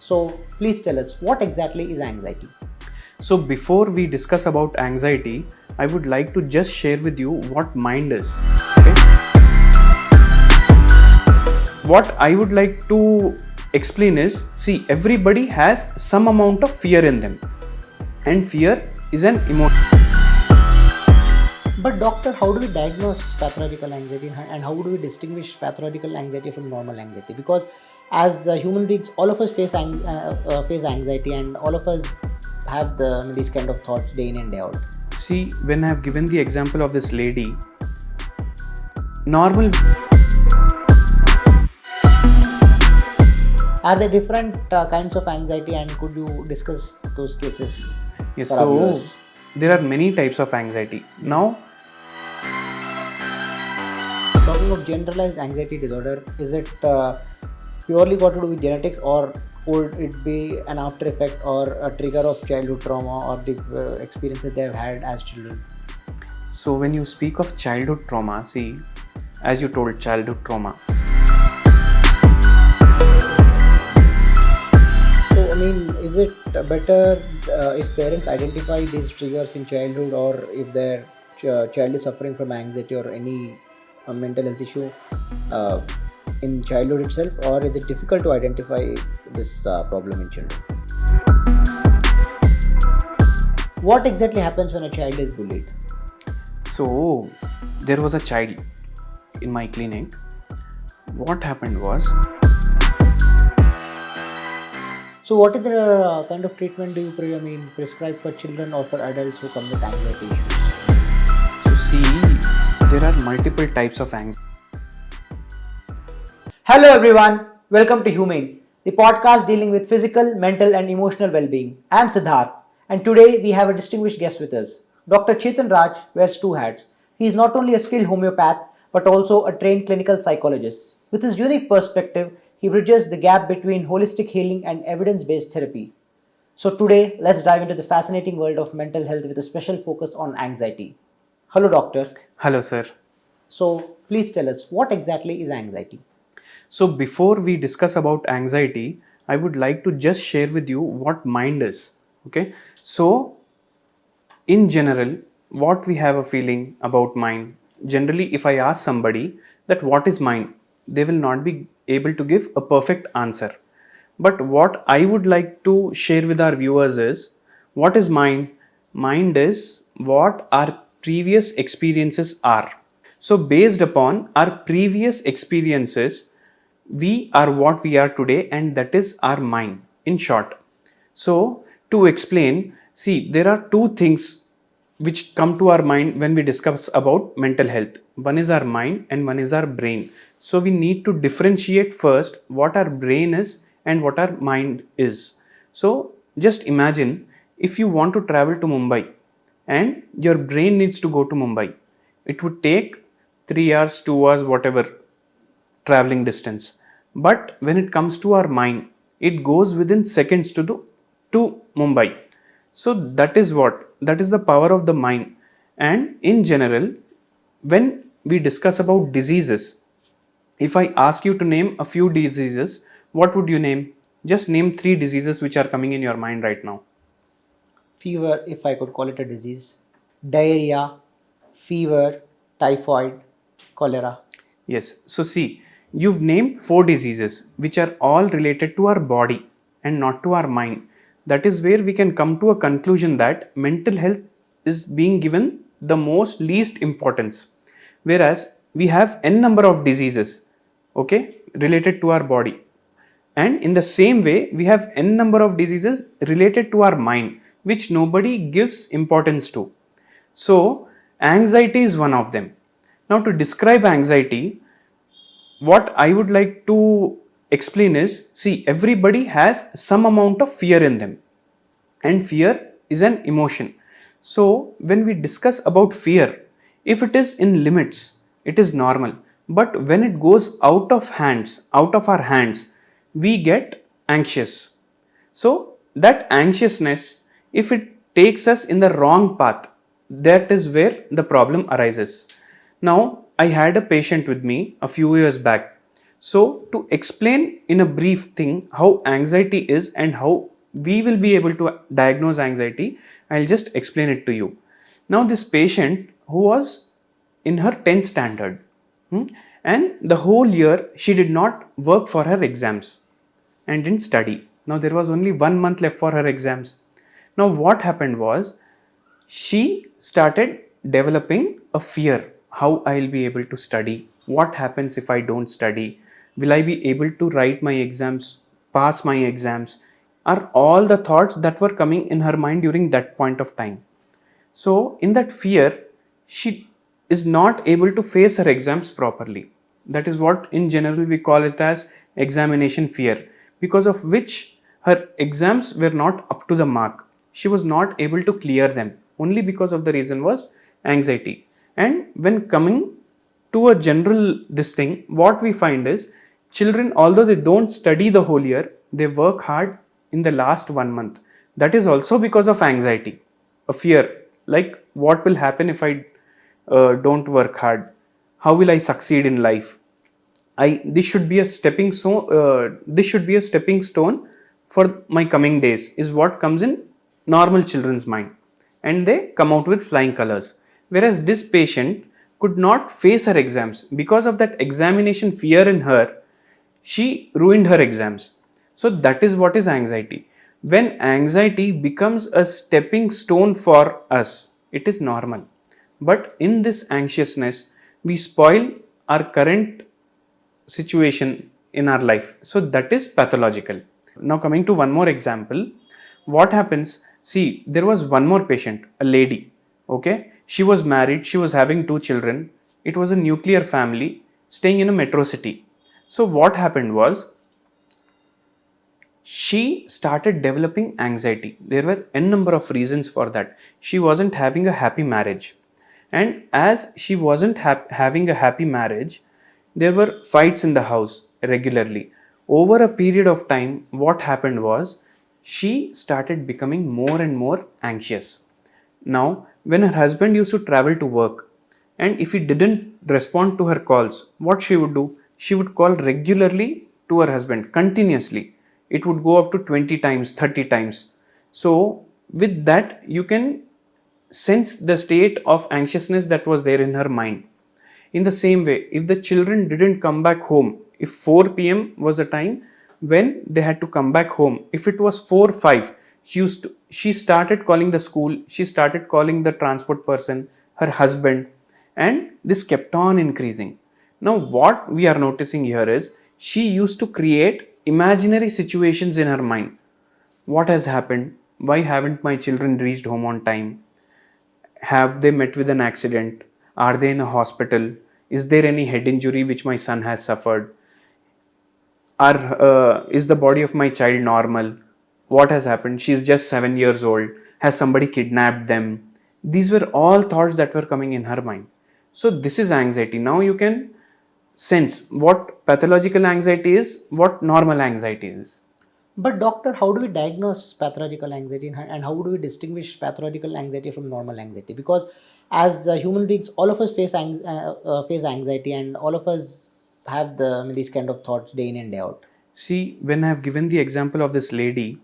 So please tell us, what exactly is anxiety? So before we discuss about anxiety, I would like to just share with you what mind is. Okay? What I would like to explain is, see, everybody has some amount of fear in them, and fear is an emotion. But doctor, how do we diagnose pathological anxiety and how do we distinguish pathological anxiety from normal anxiety? Because as human beings, all of us face anxiety, and all of us have these kind of thoughts day in and day out. See, when I have given the example of this lady, normal. Are there different kinds of anxiety, and could you discuss those cases? Yes, for our so viewers? there are many types of anxiety. Now, Talking of generalized anxiety disorder, is it purely got to do with genetics, or would it be an after effect or a trigger of childhood trauma or the experiences they have had as children? so when you speak of childhood trauma, see, as you told, childhood trauma. So, I mean, is it better if parents identify these triggers in childhood, or if their child is suffering from anxiety or any mental health issue uh, in childhood itself, or is it difficult to identify this problem in children? What exactly happens when a child is bullied? So there was a child in my clinic. What happened was, So, what is the kind of treatment do you prescribe for children or for adults who come with anxiety issues? so see, there are multiple types of anxiety. Hello everyone, welcome to Humane, the podcast dealing with physical, mental and emotional well-being. I am Siddharth, and today we have a distinguished guest with us. Dr. Chetan Raj wears two hats. He is not only a skilled homeopath but also a trained clinical psychologist. With his unique perspective, he bridges the gap between holistic healing and evidence-based therapy. So today, let's dive into the fascinating world of mental health with a special focus on anxiety. Hello doctor. Hello, sir. So please tell us, what exactly is anxiety? So before we discuss about anxiety, I would like to just share with you what mind is. Okay. So in general, what we have a feeling about mind, generally if I ask somebody that what is mind, they will not be able to give a perfect answer. But what I would like to share with our viewers is, what is mind? Mind is what our previous experiences are. So based upon our previous experiences, we are what we are today, and that is our mind in short. So to explain, see, there are two things which come to our mind when we discuss about mental health. One is our mind and one is our brain. So we need to differentiate first what our brain is and what our mind is. So just imagine, if you want to travel to Mumbai and your brain needs to go to Mumbai, it would take 3 hours, 2 hours, whatever traveling distance. But when it comes to our mind, it goes within seconds to Mumbai. So that is the power of the mind. And in general, when we discuss about diseases, if I ask you to name a few diseases, what would you name? Just name 3 diseases which are coming in your mind right now. Fever, if I could call it a disease, diarrhea, fever, typhoid, cholera. Yes. So see, you've named 4 diseases which are all related to our body and not to our mind. That is where we can come to a conclusion that mental health is being given the most least importance. Whereas we have n number of diseases, okay, related to our body. And in the same way, we have n number of diseases related to our mind, which nobody gives importance to. So, anxiety is one of them. Now, to describe anxiety, what I would like to explain is, see, everybody has some amount of fear in them, and fear is an emotion. So, when we discuss about fear, if it is in limits, it is normal. But when it goes out of our hands, we get anxious. So, that anxiousness, if it takes us in the wrong path, that is where the problem arises. Now, I had a patient with me a few years back. So, to explain in a brief thing how anxiety is and how we will be able to diagnose anxiety, I'll just explain it to you. Now, this patient who was in her 10th standard, hmm, and the whole year she did not work for her exams and didn't study. Now, there was only 1 month left for her exams. Now, what happened was she started developing a fear. How I'll be able to study? What happens if I don't study? Will I be able to write my exams, pass my exams? Are all the thoughts that were coming in her mind during that point of time. So, in that fear, she is not able to face her exams properly. That is what in general we call it as examination fear, because of which her exams were not up to the mark. She was not able to clear them. Only because of the reason was anxiety. And when coming to a general this thing, what we find is children, although they don't study the whole year, they work hard in the last 1 month. That is also because of anxiety, a fear, like what will happen if I don't work hard? How will I succeed in life? I this should be a stepping stone. This should be a stepping stone for my coming days. Is what comes in normal children's mind, and they come out with flying colors. Whereas this patient could not face her exams because of that examination fear in her. She ruined her exams. So that is what is anxiety. When anxiety becomes a stepping stone for us, it is normal. But in this anxiousness, we spoil our current situation in our life. So that is pathological. Now, coming to one more example, what happens? See, there was one more patient, a lady. Okay, she was married, she was having two children. It was a nuclear family staying in a metro city. So, what happened was she started developing anxiety. There were n number of reasons for that. She wasn't having a happy marriage, and as she wasn't having a happy marriage, there were fights in the house regularly. Over a period of time, what happened was she started becoming more and more anxious. Now, when her husband used to travel to work, and if he didn't respond to her calls, what she would do? She would call regularly to her husband continuously. It would go up to 20 times, 30 times. So, with that, you can sense the state of anxiousness that was there in her mind. In the same way, if the children didn't come back home, if 4 p.m. was the time when they had to come back home, if it was 4 5, she started calling the school, she started calling the transport person, her husband, and this kept on increasing. Now, what we are noticing here is she used to create imaginary situations in her mind. What has happened? Why haven't my children reached home on time? Have they met with an accident? Are they in a hospital? Is there any head injury which my son has suffered? Is the body of my child normal? What has happened? She's just 7 years old. Has somebody kidnapped them? These were all thoughts that were coming in her mind. So this is anxiety. Now you can sense what pathological anxiety is, what normal anxiety is. But doctor, how do we diagnose pathological anxiety, and how do we distinguish pathological anxiety from normal anxiety? Because as human beings, all of us face anxiety, and all of us have these kind of thoughts day in and day out. See, when I have given the example of this lady,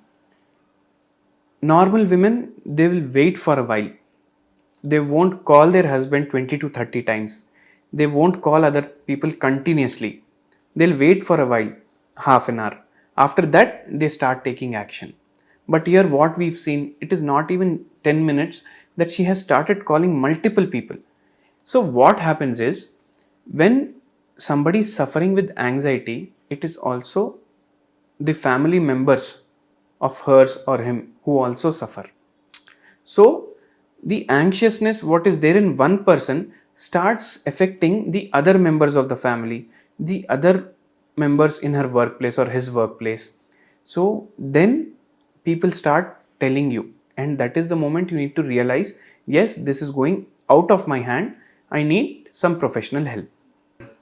normal women, they will wait for a while. They won't call their husband 20 to 30 times. They won't call other people continuously. They'll wait for a while, half an hour. After that, they start taking action. But here, what we've seen, it is not even 10 minutes that she has started calling multiple people. So, what happens is when somebody is suffering with anxiety, it is also the family members of hers or him who also suffer. So, the anxiousness, what is there in one person, starts affecting the other members of the family, the other members in her workplace or his workplace. So, then people start telling you, and that is the moment you need to realize, yes, this is going out of my hand. I need some professional help.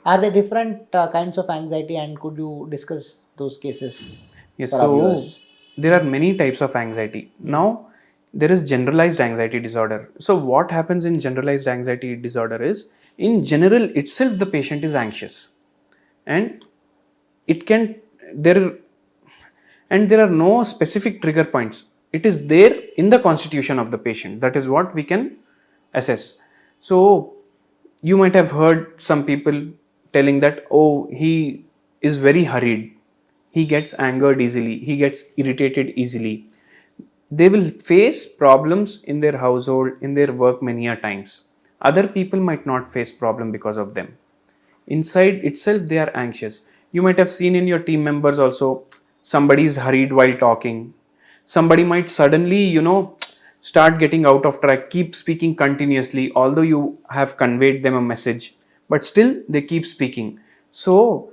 Are there different kinds of anxiety, and could you discuss those cases Yes, for our so viewers? there are many types of anxiety. Now, there is generalized anxiety disorder. So, what happens in generalized anxiety disorder is, in general itself, the patient is anxious, and it can there and there are no specific trigger points. It is there in the constitution of the patient. That is what we can assess. So you might have heard some people telling that, oh, he is very hurried, he gets angered easily, he gets irritated easily. They will face problems in their household, in their work many a times. Other people might not face problem because of them. Inside itself they are anxious. You might have seen in your team members also, somebody is hurried while talking. Somebody might suddenly, start getting out of track, keep speaking continuously, although you have conveyed them a message, but still they keep speaking. So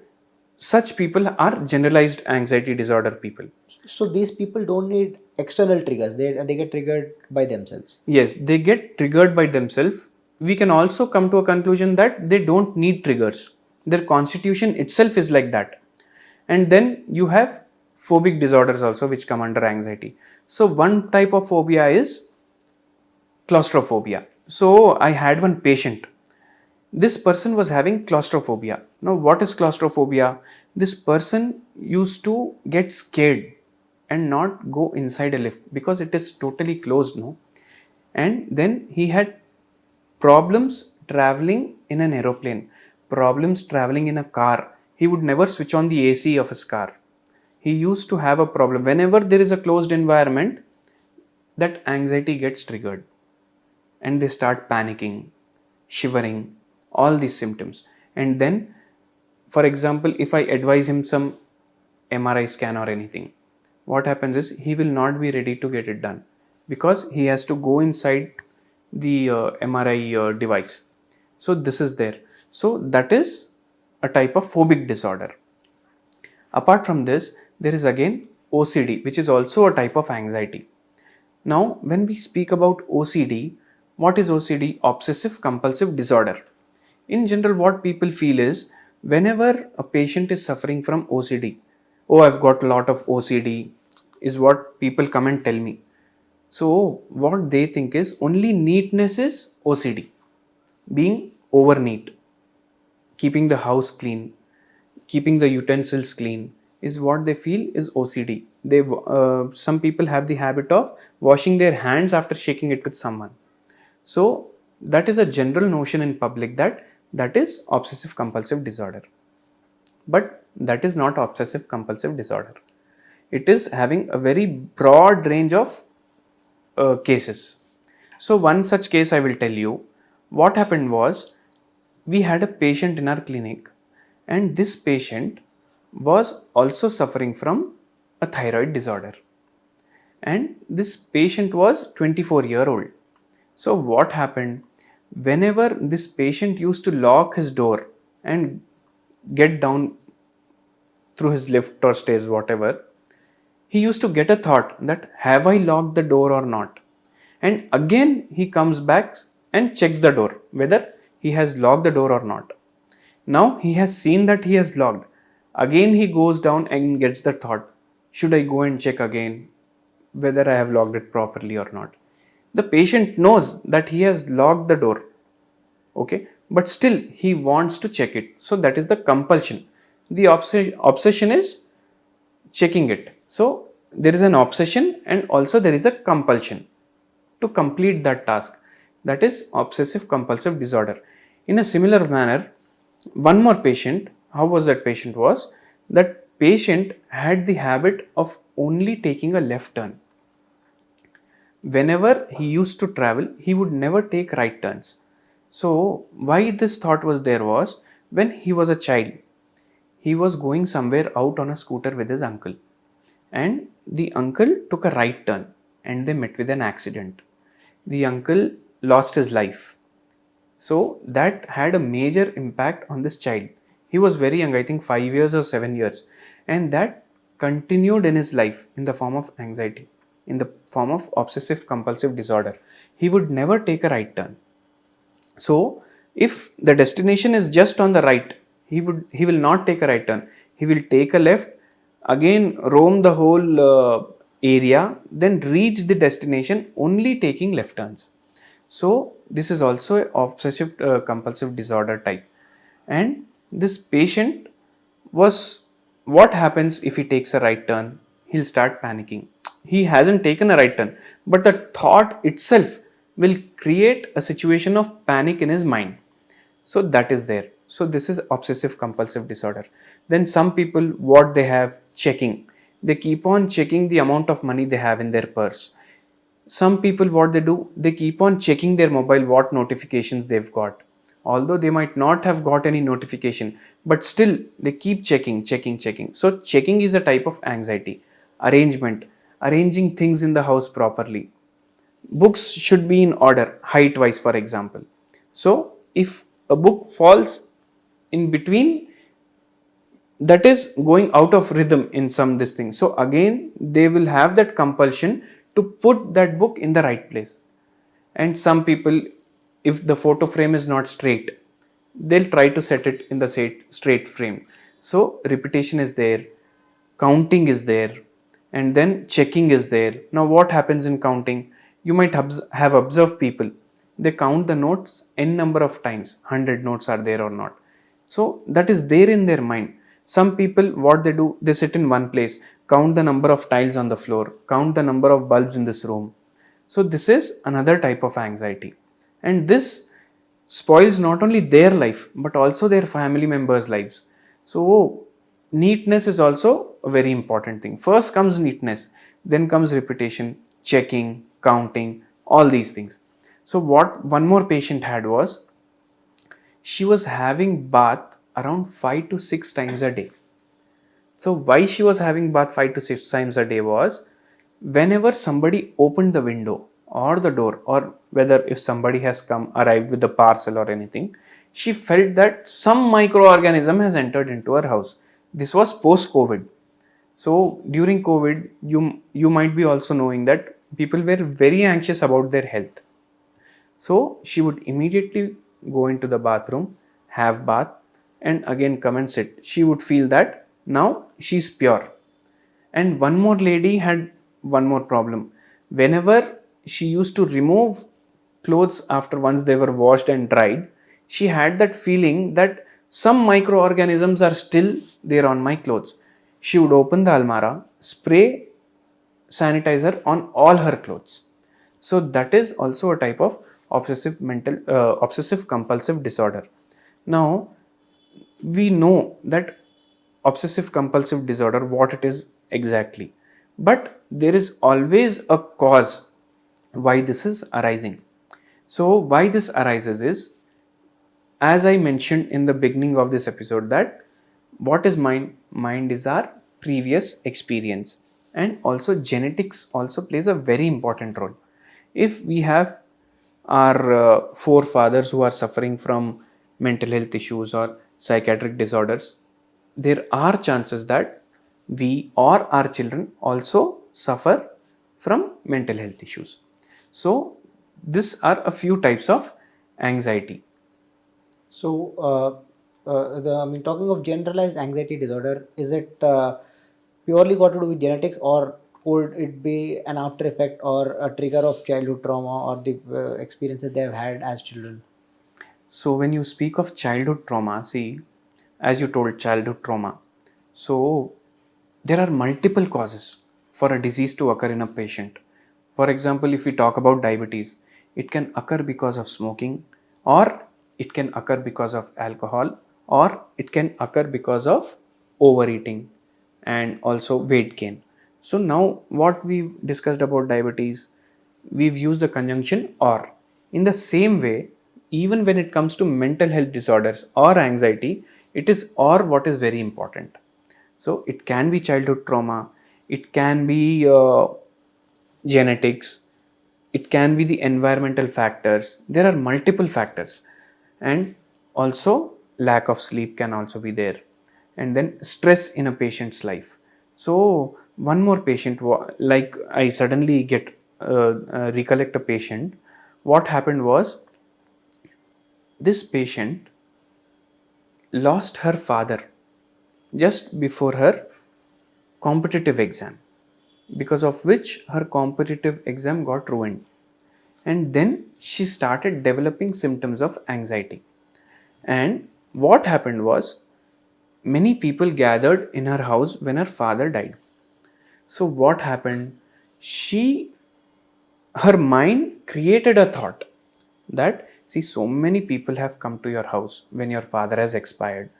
such people are generalized anxiety disorder people. So these people don't need external triggers. They get triggered by themselves. Yes, they get triggered by themselves. We can also come to a conclusion that they don't need triggers. Their constitution itself is like that. And then you have phobic disorders also, which come under anxiety. So one type of phobia is claustrophobia. So I had one patient. This person was having claustrophobia. Now, what is claustrophobia? This person used to get scared and not go inside a lift because it is totally closed, no? And then he had problems traveling in an aeroplane, problems traveling in a car. He would never switch on the AC of his car. He used to have a problem. Whenever there is a closed environment, that anxiety gets triggered and they start panicking, shivering, all these symptoms. And then, for example, if I advise him some MRI scan or anything, what happens is he will not be ready to get it done because he has to go inside the MRI device. So this is there. So that is a type of phobic disorder. Apart from this, there is again OCD, which is also a type of anxiety. Now, when we speak about OCD, what is OCD? Obsessive compulsive disorder. In general, what people feel is whenever a patient is suffering from OCD, oh, I've got a lot of OCD, is what people come and tell me. So, what they think is only neatness is OCD, being over neat, keeping the house clean, keeping the utensils clean is what they feel is OCD. Some people have the habit of washing their hands after shaking it with someone. So that is a general notion in public that is obsessive compulsive disorder. But that is not obsessive compulsive disorder. It is having a very broad range of cases. So one such case I will tell you. What happened was, we had a patient in our clinic, and this patient was also suffering from a thyroid disorder, and this patient was 24-year-old. So what happened, whenever this patient used to lock his door and get down through his lift or stairs, whatever, he used to get a thought that have I locked the door or not, and again he comes back and checks the door whether he has locked the door or not. Now he has seen that he has locked. Again he goes down and gets the thought, should I go and check again whether I have locked it properly or not? The patient knows that he has locked the door, okay, but still he wants to check it. So that is the compulsion. The obsession is checking it. So there is an obsession and also there is a compulsion to complete that task. That is obsessive compulsive disorder. In a similar manner, one more patient, how was that patient was? That patient had the habit of only taking a left turn. Whenever he used to travel, he would never take right turns. So why this thought was there was, when he was a child, he was going somewhere out on a scooter with his uncle, and the uncle took a right turn and they met with an accident. The uncle lost his life. So that had a major impact on this child. He was very young, I think 5 years or 7 years, and that continued in his life in the form of anxiety, in the form of obsessive compulsive disorder. He would never take a right turn. So if the destination is just on the right, he will not take a right turn. He will take a left, again roam the whole area, then reach the destination only taking left turns. So this is also a obsessive compulsive disorder type, and this patient was what happens if he takes a right turn? He'll start panicking. He hasn't taken a right turn, but the thought itself will create a situation of panic in his mind. So that is there. So this is obsessive compulsive disorder. Then some people, what they have, checking. They keep on checking the amount of money they have in their purse. Some people, what they do, they keep on checking their mobile, what notifications they've got, although they might not have got any notification, but still they keep checking. So checking is a type of anxiety. Arrangement, arranging things in the house properly. Books should be in order, height wise, for example. So if a book falls in between, that is going out of rhythm in some this thing, so again they will have that compulsion to put that book in the right place. And some people, if the photo frame is not straight, they'll try to set it in the straight frame. So repetition is there, counting is there, and then checking is there. Now what happens in counting? You might have observed people, they count the notes n number of times, 100 notes are there or not. So that is there in their mind. Some people, what they do, they sit in one place, count the number of tiles on the floor, count the number of bulbs in this room. So this is another type of anxiety, and this spoils not only their life but also their family members' lives. So neatness is also a very important thing. First comes neatness, then comes repetition, checking, counting, all these things. So what one more patient had was, she was having bath around 5 to 6 times a day. So why she was having bath 5 to 6 times a day was, whenever somebody opened the window or the door, or whether if somebody has come arrived with the parcel or anything, she felt that some microorganism has entered into her house. This was post COVID. So during COVID, you might be also knowing that people were very anxious about their health. So she would immediately go into the bathroom, have bath, and again come and sit. She would feel that now she's pure. And one more lady had one more problem. Whenever she used to remove clothes after once they were washed and dried, she had that feeling that some microorganisms are still there on my clothes. She would open the almara, spray sanitizer on all her clothes. So that is also a type of obsessive compulsive disorder. Now we know that obsessive compulsive disorder, what it is exactly, but there is always a cause why this is arising. So why this arises is, as I mentioned in the beginning of this episode, that what is mind is our previous experience, and also genetics also plays a very important role. If we have our forefathers who are suffering from mental health issues or psychiatric disorders, there are chances that we or our children also suffer from mental health issues. So these are a few types of anxiety. So, I mean, talking of generalized anxiety disorder, is it purely got to do with genetics, or could it be an after effect or a trigger of childhood trauma or the experiences they have had as children? So when you speak of childhood trauma, see, as you told, childhood trauma, so there are multiple causes for a disease to occur in a patient. For example, if we talk about diabetes, it can occur because of smoking, or it can occur because of alcohol, or it can occur because of overeating and also weight gain. So now what we've discussed about diabetes, we've used the conjunction or. In the same way, even when it comes to mental health disorders or anxiety, it is or what is very important. So it can be childhood trauma, it can be genetics, it can be the environmental factors. There are multiple factors, and also lack of sleep can also be there, and then stress in a patient's life. So one more patient, like I suddenly get recollect a patient. What happened was, this patient lost her father just before her competitive exam, because of which her competitive exam got ruined. And then she started developing symptoms of anxiety. And what happened was, many people gathered in her house when her father died. So what happened? She Her mind created a thought that, see, so many people have come to your house when your father has expired.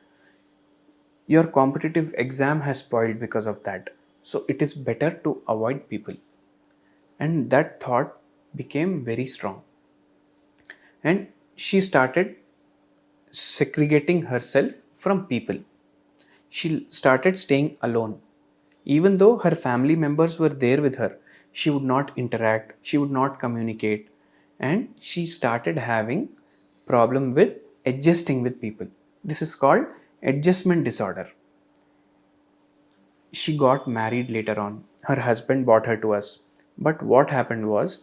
Your competitive exam has spoiled because of that. So it is better to avoid people. And that thought became very strong. And she started segregating herself from people. She started staying alone. Even though her family members were there with her, she would not interact, she would not communicate, and she started having problem with adjusting with people. This is called adjustment disorder. She got married later on. Her husband brought her to us. But what happened was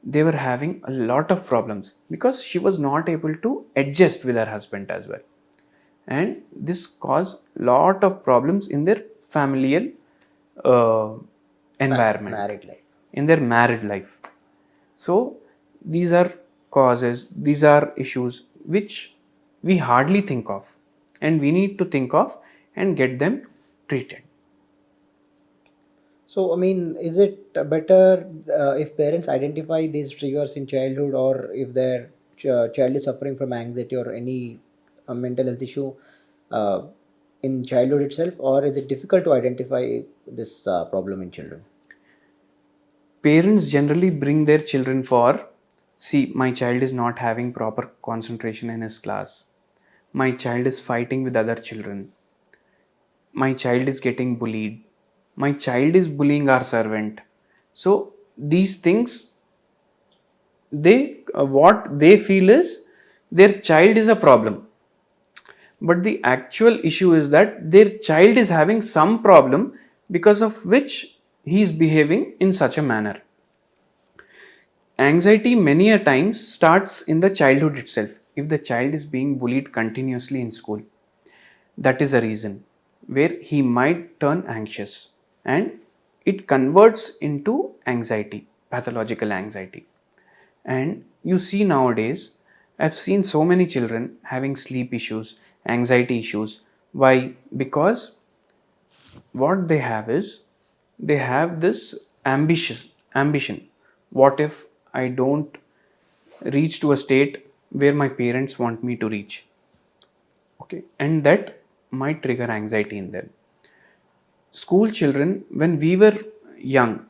they were having a lot of problems because she was not able to adjust with her husband as well. And this caused lot of problems in their familial uh, environment, Married life. in their married life. So these are causes, these are issues which we hardly think of, and we need to think of and get them treated. So, I mean, is it better if parents identify these triggers in childhood, or if their child is suffering from anxiety or any mental health issue uh, in childhood itself, or is it difficult to identify this problem in children? Parents generally bring their children for, see, my child is not having proper concentration in his class, my child is fighting with other children, my child is getting bullied, my child is bullying our servant. So these things, they what they feel is their child is a problem, but the actual issue is that their child is having some problem because of which he is behaving in such a manner. Anxiety many a times starts in the childhood itself. If the child is being bullied continuously in school, that is a reason where he might turn anxious, and it converts into anxiety, pathological anxiety. And you see nowadays, I've seen so many children having sleep issues, anxiety issues. Why? Because what they have is they have this ambition. What if I don't reach to a state where my parents want me to reach? Okay, and that might trigger anxiety in them. School children, when we were young,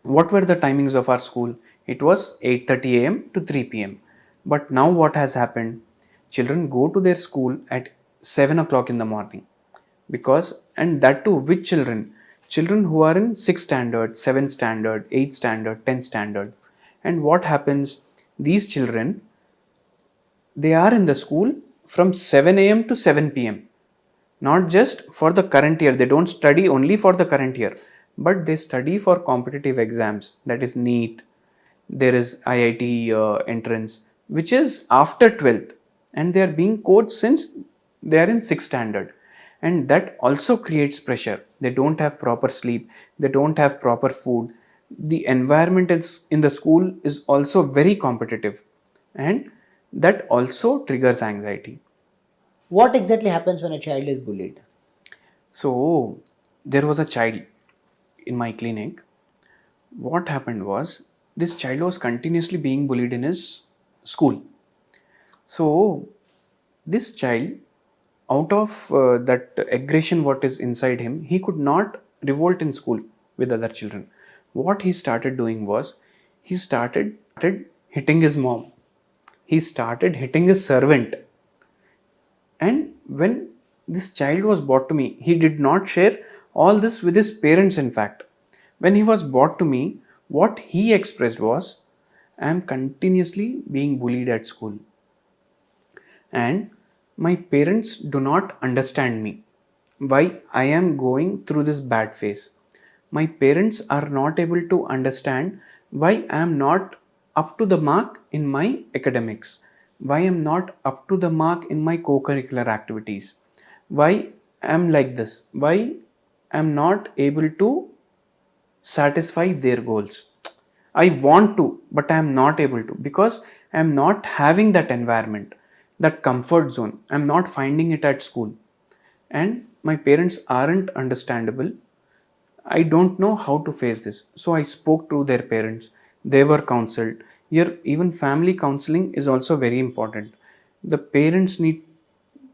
what were the timings of our school? It was 8:30 a.m. to 3 p.m. But now what has happened? Children go to their school at 7 o'clock in the morning. Because, and that too, which children? Children who are in 6th standard, 7th standard, 8th standard, 10th standard. And what happens? These children, they are in the school from 7 a.m. to 7 p.m. Not just for the current year, they don't study only for the current year, but they study for competitive exams, that is NEET, there is IIT entrance, which is after 12th, and they are being coached since they are in 6th standard. And that also creates pressure. They don't have proper sleep, they don't have proper food. The environment in the school is also very competitive, and that also triggers anxiety. What exactly happens when a child is bullied? So, there was a child in my clinic. What happened was this child was continuously being bullied in his school. So, this child, out of that aggression, what is inside him, he could not revolt in school with other children. What he started doing was he started hitting his mom, he started hitting his servant. And when this child was brought to me, he did not share all this with his parents, in fact. When he was brought to me, what he expressed was, I am continuously being bullied at school, and my parents do not understand me. Why I am going through this bad phase. My parents are not able to understand why I am not up to the mark in my academics, why I am not up to the mark in my co curricular activities, why I am like this, why I am not able to satisfy their goals. I want to, but I am not able to because I am not having that environment, that comfort zone. I am not finding it at school. and my parents aren't understandable. I don't know how to face this. So I spoke to their parents. They were counseled. Here, even family counseling is also very important. The parents need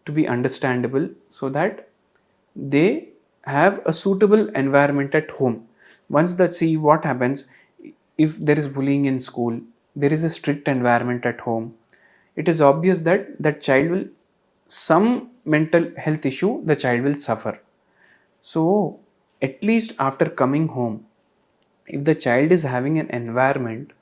to be understandable so that they have a suitable environment at home. Once they see what happens, if there is bullying in school, there is a strict environment at home, it is obvious that that child will, some mental health issue the child will suffer. So, at least after coming home, if the child is having an environment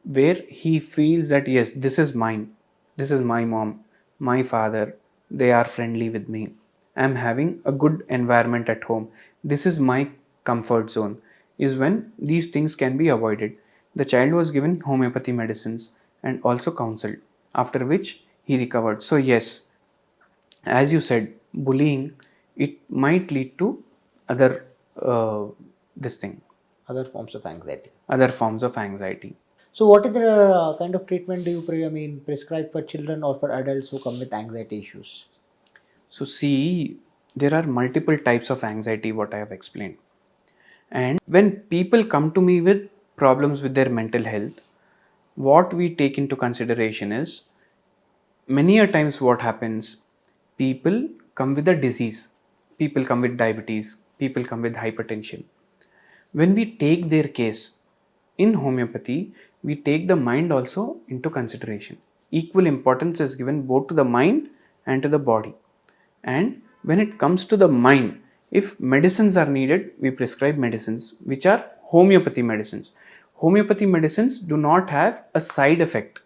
where he feels that yes, this is mine, this is my mom, my father, they are friendly with me, I'm having a good environment at home, this is my comfort zone, is when these things can be avoided. The child was given homeopathy medicines and also counseled, after which he recovered. So, yes, as you said, bullying, it might lead to other this thing, Other forms of anxiety. other forms of anxiety. So, what is the kind of treatment do you prescribe for children or for adults who come with anxiety issues? So, see, there are multiple types of anxiety, what I have explained. And when people come to me with problems with their mental health, what we take into consideration is, many a times what happens, people come with a disease, people come with diabetes, people come with hypertension. When we take their case in homeopathy, we take the mind also into consideration. Equal importance is given both to the mind and to the body. And when it comes to the mind, if medicines are needed, we prescribe medicines which are homeopathy medicines. Homeopathy medicines do not have a side effect.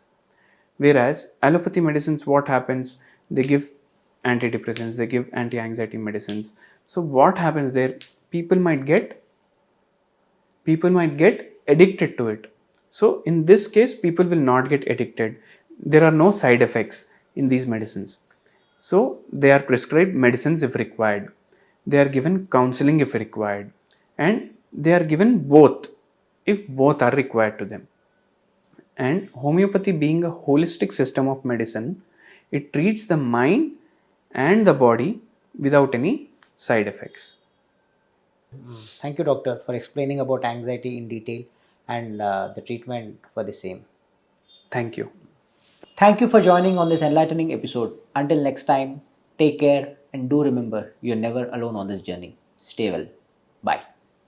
Whereas allopathy medicines, what happens? They give antidepressants, they give anti-anxiety medicines. So what happens there? People might get people might get addicted to it. So in this case, people will not get addicted. There are no side effects in these medicines. So they are prescribed medicines if required, they are given counseling if required, and they are given both if both are required to them. And homeopathy, being a holistic system of medicine, it treats the mind and the body without any side effects. Thank you, doctor, for explaining about anxiety in detail and the treatment for the same. Thank you. Thank you for joining on this enlightening episode. Until next time, take care and do remember you're never alone on this journey. Stay well. Bye.